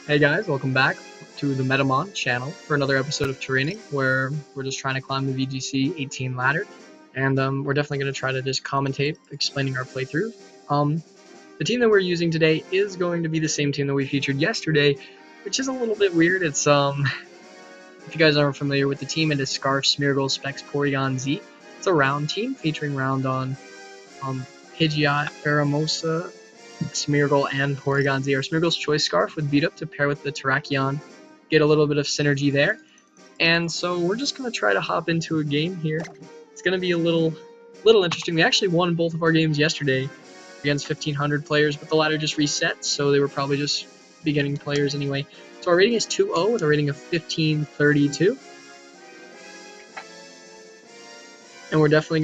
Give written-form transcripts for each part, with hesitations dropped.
Hey guys, welcome back to the Metamon channel for another episode of Training, where we're just trying to climb the VGC 18 ladder, and we're definitely going to try to just commentate, explaining our playthrough. The team that we're using today is going to be the same team that we featured yesterday, which is a little bit weird. It's if you guys aren't familiar with the team, it is Scarf, Smeargle, Specs, Porygon Z. It's a round team featuring round on Pidgeot, Pheromosa, Smeargle, and Porygon Z. Our Smeargle's Choice Scarf would beat up to pair with the Terrakion, get a little bit of synergy there. And so we're just going to try to hop into a game here. It's going to be a little interesting. We actually won both of our games yesterday against 1,500 players, but the ladder just reset, so they were probably just beginning players anyway. So our rating is 2-0 with a rating of 1532. And we're definitely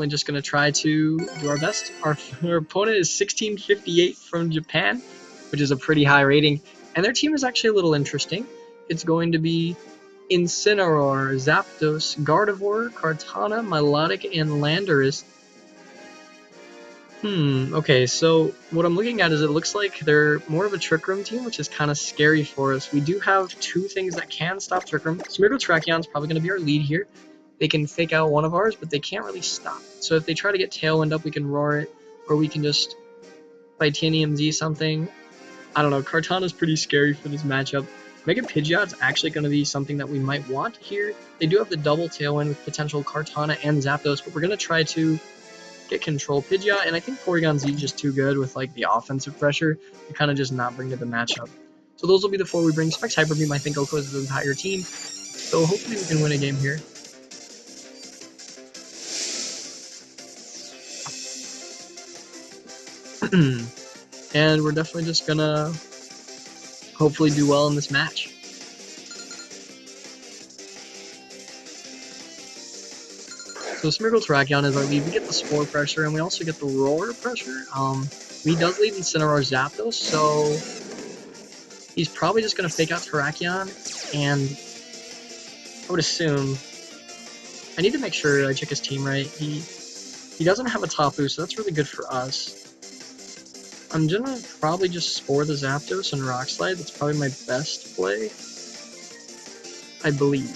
just gonna try to do our best. Our opponent is 1658 from Japan, which is a pretty high rating, and their team is actually a little interesting. It's going to be Incineroar, Zapdos, Gardevoir, Kartana, Milotic, and Landorus. Okay, so what I'm looking at is it looks like they're more of a Trick Room team, which is kind of scary for us. We do have two things that can stop Trick Room. Smeargle Terrakion is probably going to be our lead here. They can fake out one of ours, but they can't really stop. So if they try to get Tailwind up, we can Roar it, or we can just Fightinium Z something. I don't know, Kartana's pretty scary for this matchup. Mega Pidgeot's actually going to be something that we might want here. They do have the double Tailwind with potential Kartana and Zapdos, but we're going to try to get control Pidgeot, and I think Porygon Z is just too good with like the offensive pressure to kind of just not bring to the matchup. So those will be the four we bring. Specs Hyper Beam, I think, goes the entire team. So hopefully we can win a game here. And we're definitely just gonna hopefully do well in this match. So Smeargle Terrakion is our lead. We get the Spore pressure, and we also get the Roar pressure. He does lead Incineroar Zapdos, so he's probably just gonna fake out Terrakion, and I would assume I need to make sure I check his team right. He doesn't have a Tapu, so that's really good for us. I'm gonna probably just Spore the Zapdos and Rock Slide. That's probably my best play, I believe.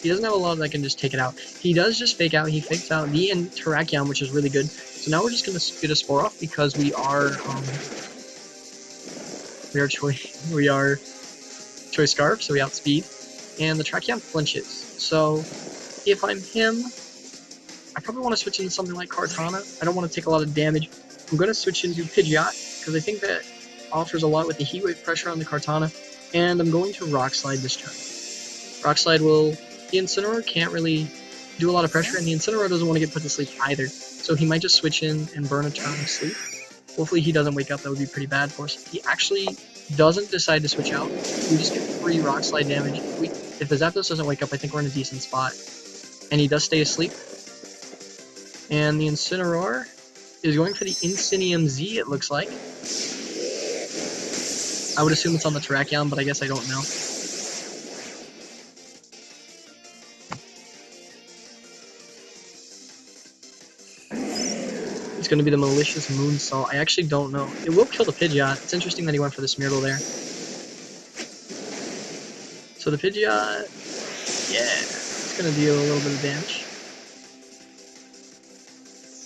He doesn't have a lot that can just take it out. He does just fake out. He fakes out the Terrakion, which is really good. So now we're just gonna get a Spore off because we are Choice Scarf, so we outspeed, and the Terrakion flinches. So if I'm him, I probably want to switch into something like Kartana. I don't want to take a lot of damage. I'm going to switch into Pidgeot, because I think that offers a lot with the Heat Wave pressure on the Kartana, and I'm going to Rock Slide this turn. Rock Slide will... The Incineroar can't really do a lot of pressure, and the Incineroar doesn't want to get put to sleep either, so he might just switch in and burn a turn of sleep. Hopefully he doesn't wake up. That would be pretty bad for us. If he actually doesn't decide to switch out, we just get free Rock Slide damage. If the Zapdos doesn't wake up, I think we're in a decent spot. And he does stay asleep. And the Incineroar is going for the Fightinium Z, it looks like. I would assume it's on the Terrakion, but I guess I don't know. It's going to be the Malicious Moonsault. I actually don't know. It will kill the Pidgeot. It's interesting that he went for the Smeargle there. So the Pidgeot, yeah, it's going to deal a little bit of damage.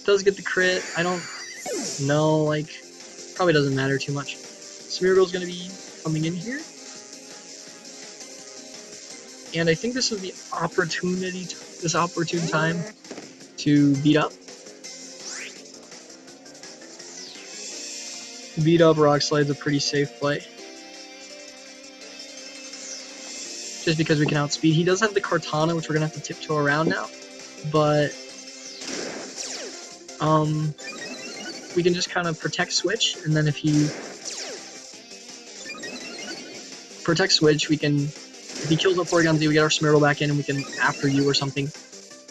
Does get the crit. I don't know, like, probably doesn't matter too much. Smeargle's going to be coming in here. And I think this is the opportune time to beat up. Beat up Rock Slide's a pretty safe play. Just because we can outspeed. He does have the Kartana, which we're going to have to tiptoe around now. But we can just kind of Protect Switch, and then if he Protect Switch, we can, if he kills up Porygon Z, we get our Smeargle back in, and we can After You or something.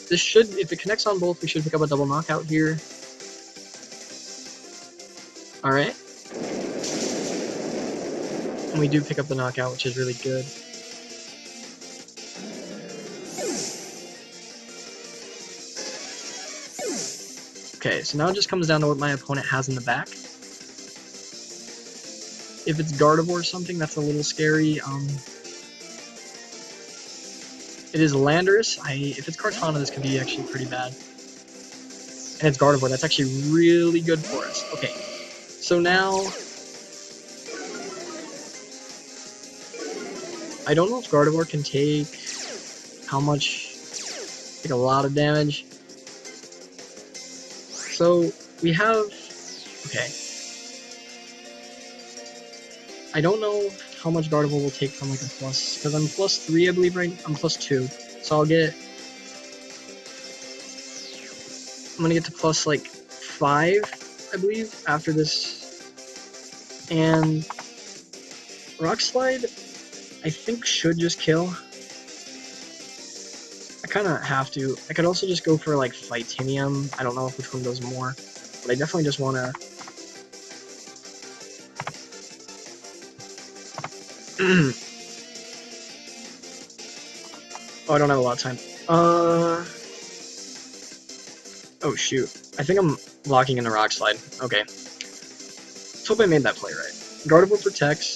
This should, if it connects on both, we should pick up a double knockout here. Alright. And we do pick up the knockout, which is really good. Okay, so now it just comes down to what my opponent has in the back. If it's Gardevoir or something, that's a little scary. It is Landorus. If it's Kartana, this could be actually pretty bad. And it's Gardevoir. That's actually really good for us. Okay, so now I don't know if Gardevoir can take how much. Take a lot of damage. So we have. Okay. I don't know how much Gardevoir will take from like a plus, because I'm +3, I believe, right? I'm +2, so I'm gonna get to plus like 5, I believe, after this. And Rock Slide, I think, should just kill. I kind of have to. I could also just go for like Fightinium. I don't know which one does more, but I definitely just want to. Oh, I don't have a lot of time. Oh shoot. I think I'm locking in the Rock Slide. Okay. Let's hope I made that play right. Gardevoir protects.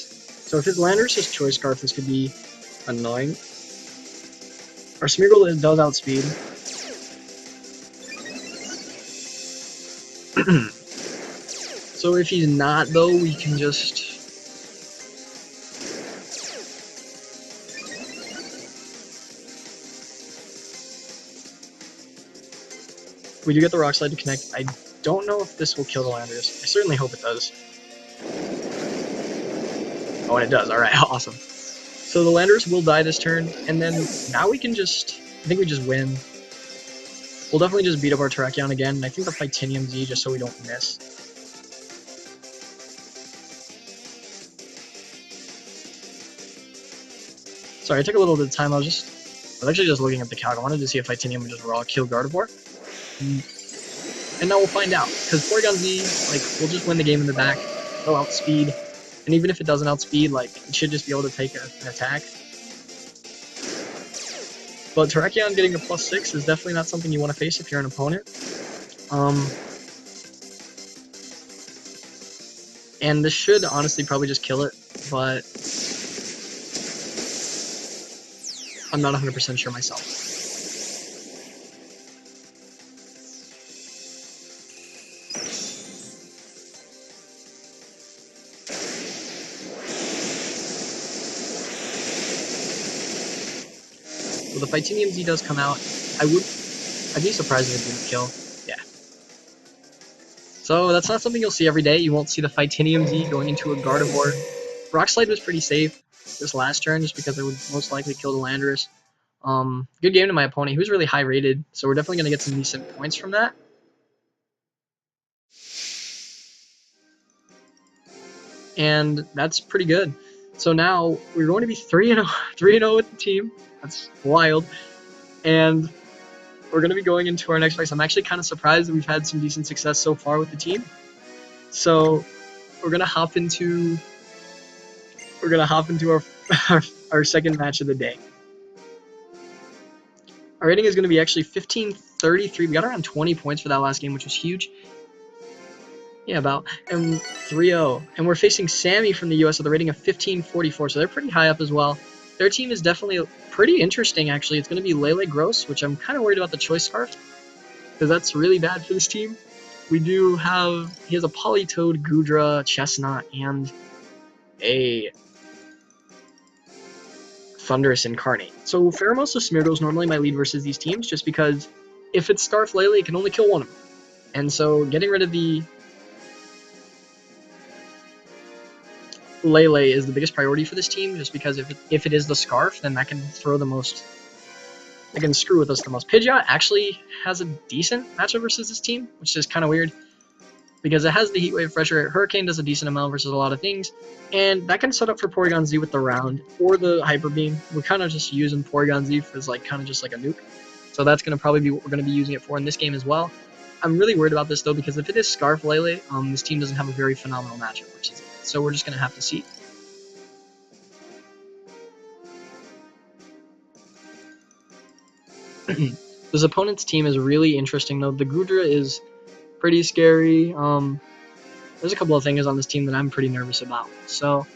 So if his Landorus is Choice Scarf, this could be annoying. Our Smeargle does outspeed. So if he's not, though, we can just... We do get the Rock Slide to connect. I don't know if this will kill the Landorus. I certainly hope it does. Oh, and it does. Alright, awesome. So the Landorus will die this turn, and then now we can just... I think we just win. We'll definitely just beat up our Terrakion again, and I think the Fightinium Z just so we don't miss. Sorry, I took a little bit of time. I was actually just looking at the calc. I wanted to see if Fightinium would just raw kill Gardevoir. And now we'll find out, because Porygon Z, like, will just win the game in the back. They'll outspeed, and even if it doesn't outspeed, like, it should just be able to take an attack. But Terrakion getting a +6 is definitely not something you want to face if you're an opponent. And this should honestly probably just kill it, but I'm not 100% sure myself. So the Fightinium Z does come out. I'd be surprised if it didn't kill. Yeah. So that's not something you'll see every day. You won't see the Fightinium Z going into a Gardevoir. Rock Slide was pretty safe this last turn, just because it would most likely kill the Landorus. Good game to my opponent. He was really high rated, so we're definitely going to get some decent points from that. And that's pretty good. So now we're going to be 3-0 with the team. That's wild. And we're going to be going into our next race. I'm actually kind of surprised that we've had some decent success so far with the team. So we're going to hop into our second match of the day. Our rating is going to be actually 1533. We got around 20 points for that last game, which was huge. Yeah, about. And 3-0. And we're facing Sammy from the US with a rating of 1544, so they're pretty high up as well. Their team is definitely pretty interesting, actually. It's going to be Lele Gross, which I'm kind of worried about the Choice Scarf, because that's really bad for this team. He has a Politoed, Goodra, Chestnut, and a Thunderous Incarnate. So Pheromosa Smeargle is normally my lead versus these teams, just because if it's Scarf Lele, it can only kill one of them. And so getting rid of the Lele is the biggest priority for this team, just because if it is the Scarf, then that can throw the most... It can screw with us the most. Pidgeot actually has a decent matchup versus this team, which is kind of weird, because it has the Heat Wave Fresher. Hurricane does a decent amount versus a lot of things, and that can set up for Porygon Z with the Round or the Hyper Beam. We're kind of just using Porygon Z as kind of just like a nuke, so that's going to probably be what we're going to be using it for in this game as well. I'm really worried about this though, because if it is Scarf Lele, this team doesn't have a very phenomenal matchup versus it, so we're just going to have to see. This opponent's team is really interesting though. The Goodra is pretty scary. The there's a couple of things on this team that I'm pretty nervous about. So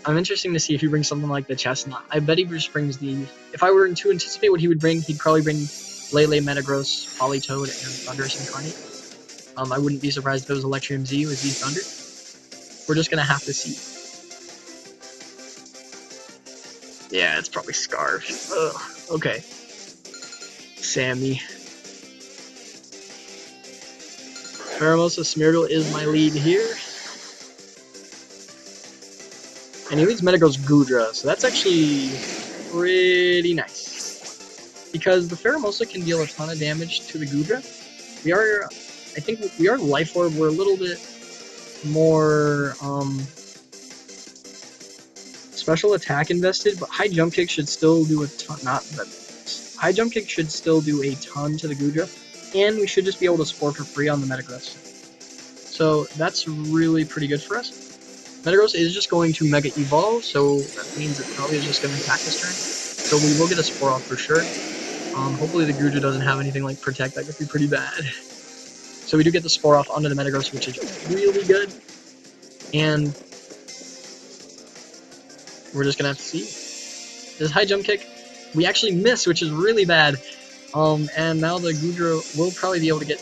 I'm interested to see if he brings something like the Chestnut. I bet he just brings the... If I were to anticipate what he would bring, he'd probably bring Lele, Metagross, Politoed, and Thundurus Incarnate. I wouldn't be surprised if it was Electrium Z with Z Thunder. We're just gonna have to see. Yeah, it's probably Scarf. Ugh, okay. Sammy. Pheromosa Smeargle is my lead here. And he leads Metagross Goodra, so that's actually pretty nice. Because the Pheromosa can deal a ton of damage to the Goodra. I think we are Life Orb, we're a little bit more, special attack invested, but High Jump Kick should still do a ton, High Jump Kick should still do a ton to the Goodra, and we should just be able to Spore for free on the Metagross. So that's really pretty good for us. Metagross is just going to Mega Evolve, so that means it probably is just going to attack this turn. So we will get a Spore off for sure. Hopefully the Goodra doesn't have anything like Protect, that could be pretty bad. So we do get the Spore off onto the Metagross, which is really good. And we're just going to have to see. This High Jump Kick, we actually miss, which is really bad. And now the Goodra will probably be able to get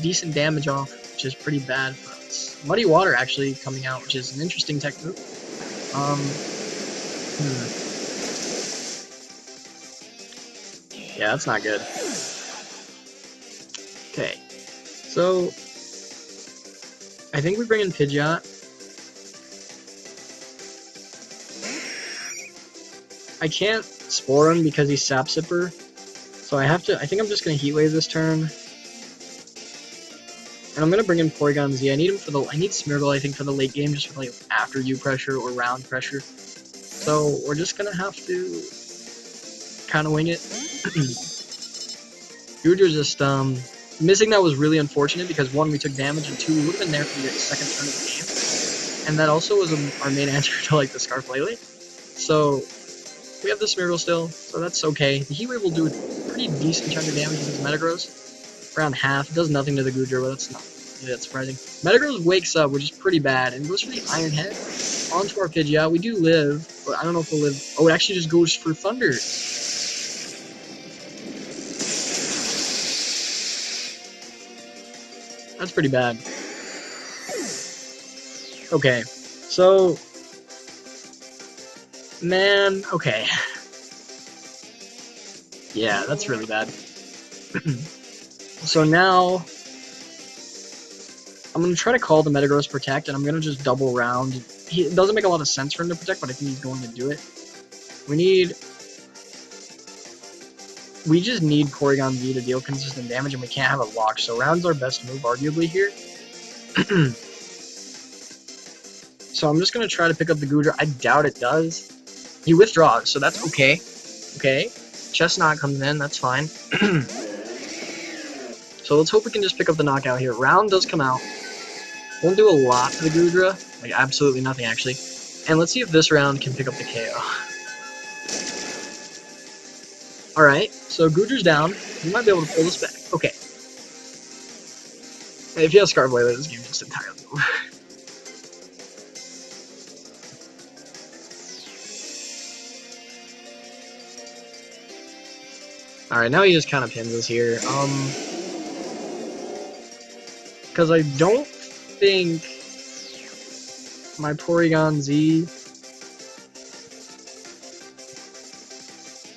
decent damage off, which is pretty bad for us. Muddy Water actually coming out, which is an interesting tech move. Yeah, that's not good. Okay, so I think we bring in Pidgeot. I can't Spore him because he's Sap Sipper, so I think I'm just gonna Heat Wave this turn. And I'm gonna bring in Porygon Z. I need Smeargle, I think, for the late game, just for like after U pressure or round pressure. So we're just gonna have to kind of wing it. Goodra just missing that was really unfortunate because one, we took damage, and two, we would have been there for the second turn of the game. And that also was our main answer to like the Scarf Lele. So we have the Smeargle still, so that's okay. The Heat Wave will do a pretty decent chunk of damage to this Metagross. Around half. It does nothing to the Goodra, but that's not really that surprising. Metagross wakes up, which is pretty bad, and goes for the Iron Head onto our Pidgeot. We do live, but I don't know if we'll live. Oh, it actually just goes for Thunder. That's pretty bad. Okay, so... Man, okay. Yeah, that's really bad. So now, I'm going to try to call the Metagross Protect, and I'm going to just double round. It doesn't make a lot of sense for him to Protect, but I think he's going to do it. We just need Porygon Z to deal consistent damage, and we can't have it locked, so round's our best move, arguably, here. So I'm just going to try to pick up the Goodra. I doubt it does. He withdraws, so that's okay. Okay. Chestnut comes in, that's fine. So let's hope we can just pick up the knockout here. Round does come out. Won't do a lot to the Goodra. Like, absolutely nothing, actually. And let's see if this round can pick up the KO. Alright, so Goodra's down. We might be able to pull this back. Okay. If you have Scarf Lele, this game is just entirely over. Alright, now he just kind of pins us here. Because I don't think my Porygon Z...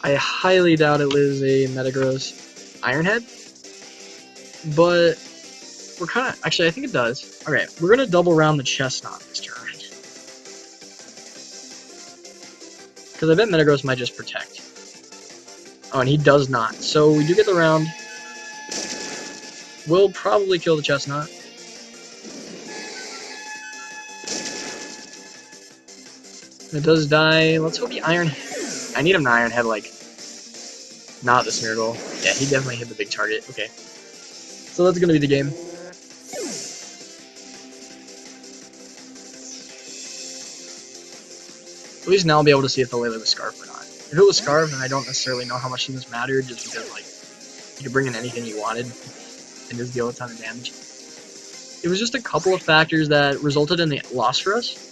I highly doubt it lives a Metagross Iron Head. But we're kind of... Actually, I think it does. Okay, we're going to double round the Chestnut this turn. Because I bet Metagross might just Protect. Oh, and he does not. So we do get the round. We'll probably kill the Chestnut. It does die. Let's hope the Iron... I need him to Iron Head, like... Not the Smeargle. Yeah, he definitely hit the big target. Okay. So that's gonna be the game. At least now I'll be able to see if the Lele was Scarf or not. If it was Scarf, then I don't necessarily know how much this mattered, just because, like, you could bring in anything you wanted and just deal a ton of damage. it was just a couple of factors that resulted in the loss for us.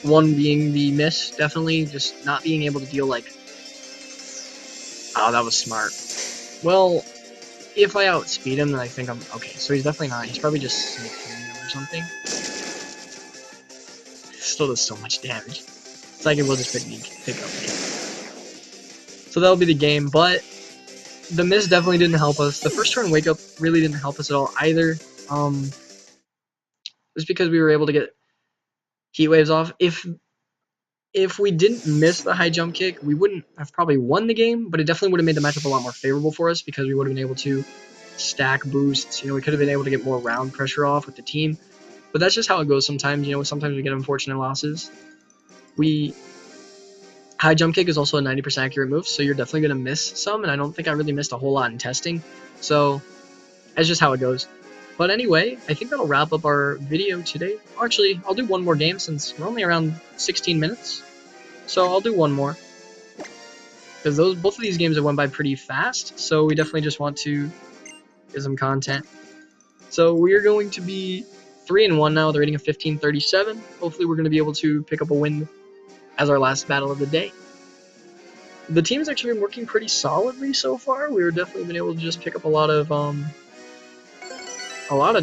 One being the miss, definitely, just not being able to deal like... Oh, that was smart. Well, if I outspeed him, then I think I'm... Okay, so he's definitely not. He's probably just sneaking him or something. Still does so much damage. So I can just pick up the game. So that'll be the game, but the miss definitely didn't help us. The first turn wake up really didn't help us at all either. Just because we were able to get heat waves off. If we didn't miss the high jump kick, we wouldn't have probably won the game, but it definitely would have made the matchup a lot more favorable for us because we would have been able to stack boosts. You know, we could have been able to get more round pressure off with the team. But that's just how it goes sometimes. You know, sometimes we get unfortunate losses. High jump kick is also a 90% accurate move, so you're definitely going to miss some, and I don't think I really missed a whole lot in testing. So that's just how it goes. But anyway, I think that'll wrap up our video today. Actually, I'll do one more game since we're only around 16 minutes. So I'll do one more. Because both of these games have went by pretty fast, so we definitely just want to get some content. So we are going to be 3-1 now with a rating of 1537. Hopefully we're going to be able to pick up a win as our last battle of the day. The team's actually been working pretty solidly so far. We've definitely been able to just pick up a lot of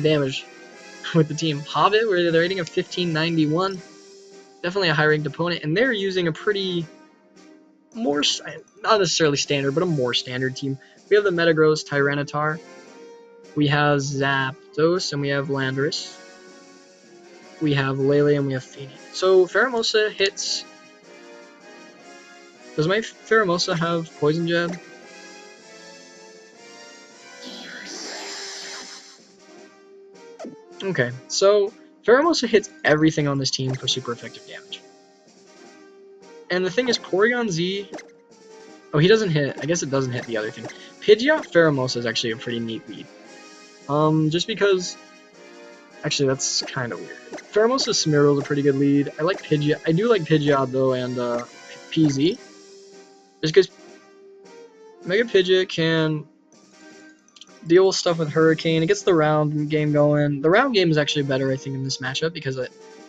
damage with the team. Hobbit, we're at a rating of 1591. Definitely a high-ranked opponent, and they're using a pretty not necessarily standard, but a more standard team. We have the Metagross Tyranitar, we have Zapdos, and we have Landorus. We have Lele, and we have Feeny. So Pheromosa hits... Does my Pheromosa have Poison Jab? Okay, so Pheromosa hits everything on this team for super effective damage. And the thing is, Porygon Z... Oh, he doesn't hit... I guess it doesn't hit the other thing. Pidgeot Pheromosa is actually a pretty neat lead. Just because... Actually, that's kind of weird. Pheromosa Smeargle is a pretty good lead. I like Pidgeot. I do like Pidgeot, though, and PZ. Just because Mega Pidgeot can deal with stuff with Hurricane. It gets the round game going. The round game is actually better, I think, in this matchup because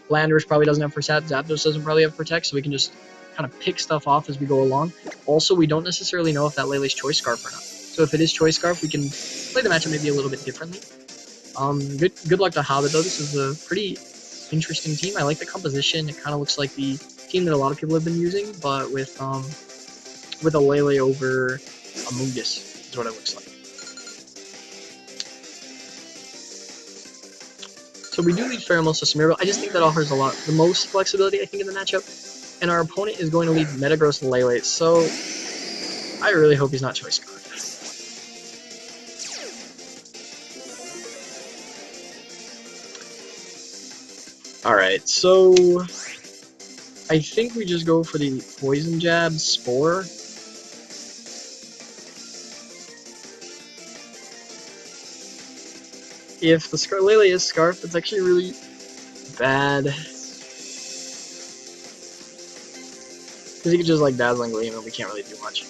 Landorus probably doesn't have Protect, Zapdos doesn't probably have Protect, so we can just kind of pick stuff off as we go along. Also, we don't necessarily know if that Lele's Choice Scarf or not. So if it is Choice Scarf, we can play the matchup maybe a little bit differently. Good luck to Hobbit, though. This is a pretty interesting team. I like the composition. It kind of looks like the team that a lot of people have been using, but with a Lele over a Mungus is what it looks like. So we do lead Pheromosa Smeargle. I just think that offers the most flexibility, I think, in the matchup. And our opponent is going to lead Metagross Lele, so I really hope he's not Choice Scarf. Alright, so I think we just go for the Poison Jab Spore. If the Lele is Scarf, that's actually really bad. Because he could just like Dazzling Gleam and we can't really do much.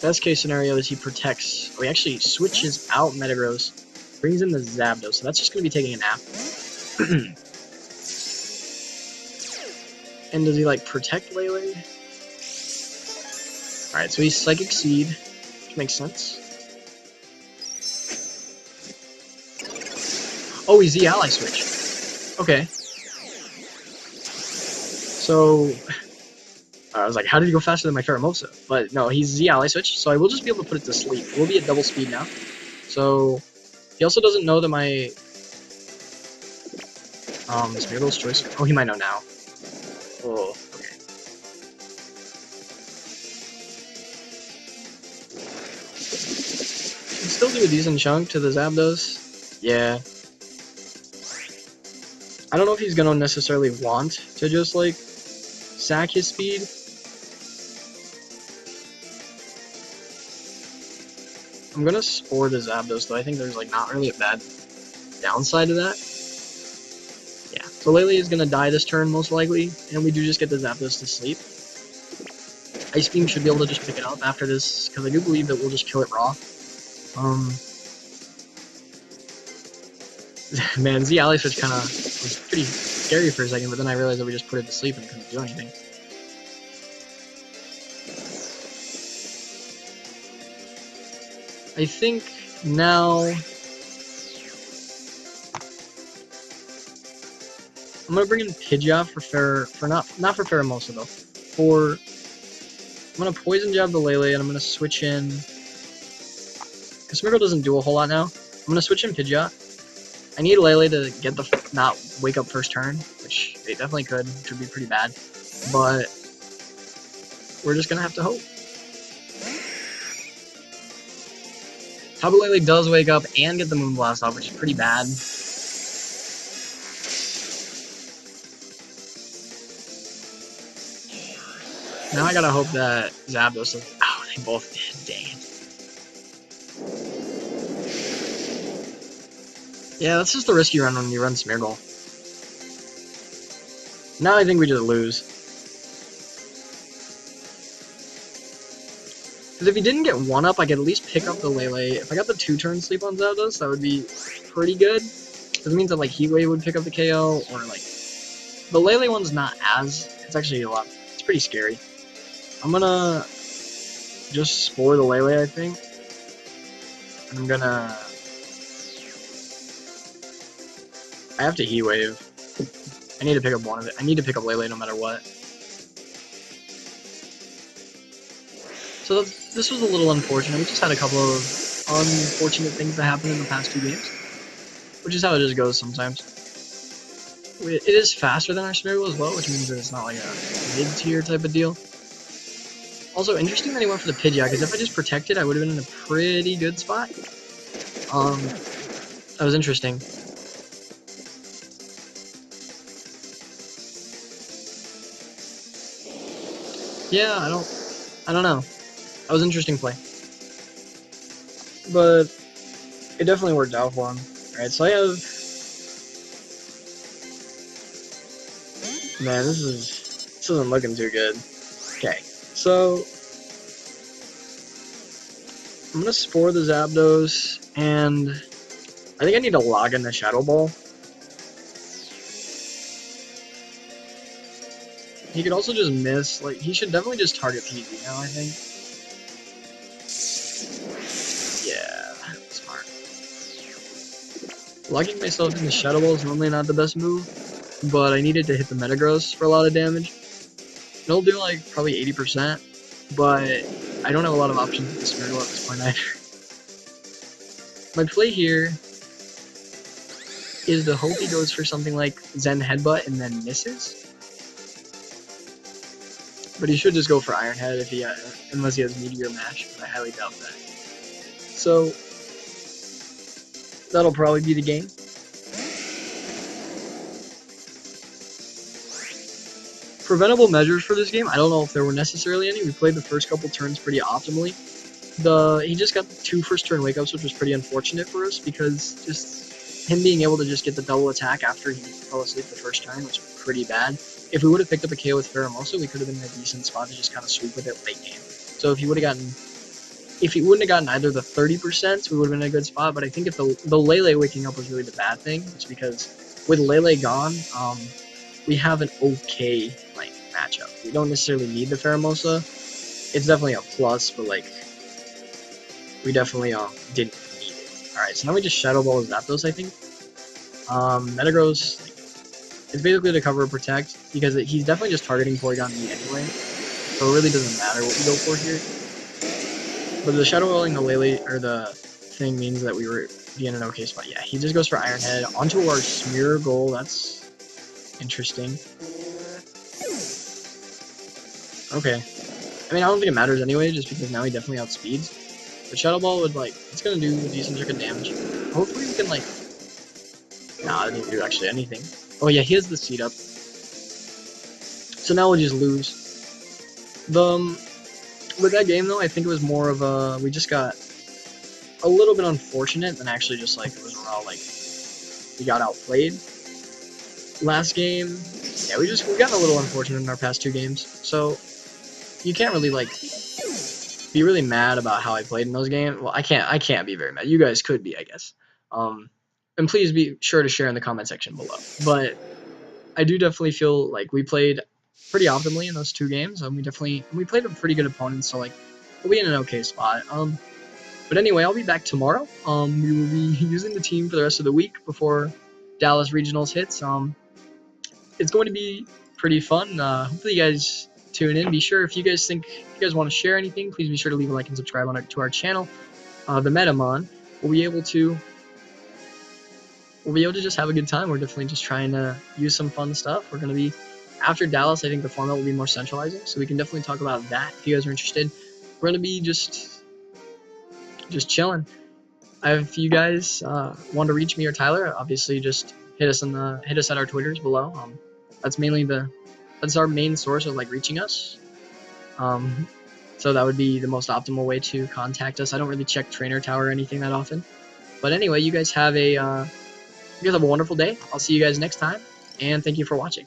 Best case scenario is he protects, or he actually switches out Metagross, brings in the Zapdos, so that's just going to be taking a nap. And does he like protect Lele? Alright, so he's Psychic Seed, which makes sense. Oh, he's Z-Ally Switch. Okay. So, I was like, how did he go faster than my Pheromosa? But no, he's Z-Ally Switch, so I will just be able to put it to sleep. We'll be at double speed now. So, he also doesn't know that my... Smeargle's Choice... Oh, he might know now. Oh, okay. Can still do a decent chunk to the Zapdos. Yeah. I don't know if he's gonna necessarily want to just, like, sack his speed. I'm gonna Spore the Zapdos, though. I think there's, like, not really a bad downside to that. Yeah, so Lele is gonna die this turn, most likely, and we do just get the Zapdos to sleep. Ice Beam should be able to just pick it up after this, because I do believe that we'll just kill it raw. Man, Z Ally Switch kind of was pretty scary for a second, but then I realized that we just put it to sleep and it couldn't do anything. I think now I'm gonna bring in Pidgeot not for Pheromosa though. I'm gonna Poison Jab the Lele and I'm gonna switch in, because Smeargle doesn't do a whole lot now. I'm gonna switch in Pidgeot. I need Lele to get not wake up first turn, which they definitely could, which would be pretty bad. But we're just gonna have to hope. Tabu Lele does wake up and get the Moonblast off, which is pretty bad. Now I gotta hope that Zapdos doesn't. Oh, they both did. Dang it. Yeah, that's just the risky run when you run Smeargle. Now I think we just lose. Because if he didn't get 1-up, I could at least pick up the Lele. If I got the 2-turn sleep on Zapdos, that would be pretty good. Because it means that like Heat Wave would pick up the KO, or like the Lele one's not as. It's actually a lot. It's pretty scary. I'm gonna just Spore the Lele, I think. And I'm gonna. I have to Heat Wave. I need to pick up one of it. I need to pick up Lele no matter what. So this was a little unfortunate. We just had a couple of unfortunate things that happened in the past 2 games, which is how it just goes sometimes. It is faster than our Smeargle as well, which means that it's not like a mid-tier type of deal. Also, interesting that he went for the Pidgeot, because if I just protected, I would have been in a pretty good spot. That was interesting. Yeah, I don't know. That was an interesting play. But it definitely worked out for him. Alright, so I have... Man, this isn't looking too good. Okay, so... I'm gonna Spore the Zapdos, and... I think I need to log in the Shadow Ball. He could also just miss, like, he should definitely just target PV now, I think. Yeah, smart. Logging myself in the Shadow Ball is normally not the best move, but I needed to hit the Metagross for a lot of damage. It'll do, like, probably 80%, but I don't have a lot of options with the Smeargle at this point either. My play here is to hope he goes for something like Zen Headbutt and then misses. But he should just go for Iron Head if unless he has Meteor Mash, but I highly doubt that. So that'll probably be the game. Preventable measures for this game, I don't know if there were necessarily any. We played the first couple turns pretty optimally. He just got the 2 first-turn wake-ups, which was pretty unfortunate for us, because just him being able to just get the double attack after he fell asleep the first turn was pretty bad. If we would have picked up a KO with Pheromosa, we could have been in a decent spot to just kind of sweep with it late game. So if he wouldn't have gotten either the 30%, we would have been in a good spot. But I think if the Lele waking up was really the bad thing, it's because with Lele gone, we have an okay like matchup. We don't necessarily need the Pheromosa. It's definitely a plus, but like we definitely didn't need it. All right, so now we just Shadow Ball Zapdos, I think. Metagross. It's basically to cover protect, because he's definitely just targeting Porygon Z anyway, so it really doesn't matter what we go for here. But the Shadow Rolling the Lele, or the thing, means that we were in an okay spot. Yeah, he just goes for Iron Head onto our Smeargle. That's interesting. Okay. I mean, I don't think it matters anyway, just because now he definitely outspeeds. But Shadow Ball would, like, it's gonna do a decent chunk of damage. Hopefully we can, like... Nah, it didn't do actually anything. Oh yeah, he has the seed up. So now we'll just lose. With that game though, I think it was more of a, we just got a little bit unfortunate than actually just like it was raw, like we got outplayed. Last game, yeah, we got a little unfortunate in our past 2 games. So you can't really like be really mad about how I played in those games. Well, I can't be very mad. You guys could be, I guess. And please be sure to share in the comment section below. But I do definitely feel like we played pretty optimally in those 2 games. We played a pretty good opponent, so like we'll be in an okay spot. But anyway, I'll be back tomorrow. We will be using the team for the rest of the week before Dallas Regionals hits. It's going to be pretty fun. Hopefully you guys tune in. Be sure if you guys want to share anything, please be sure to leave a like and subscribe to our channel. The Metamon, we'll be able to just have a good time. We're definitely just trying to use some fun stuff. We're going to be, after Dallas, I think the format will be more centralizing, so we can definitely talk about that if you guys are interested. We're going to be just chilling. If you guys want to reach me or Tyler, obviously just hit us at our Twitters below. That's our main source of like reaching us. So that would be the most optimal way to contact us. I don't really check Trainer Tower or anything that often. But anyway, you guys have a wonderful day. I'll see you guys next time, and thank you for watching.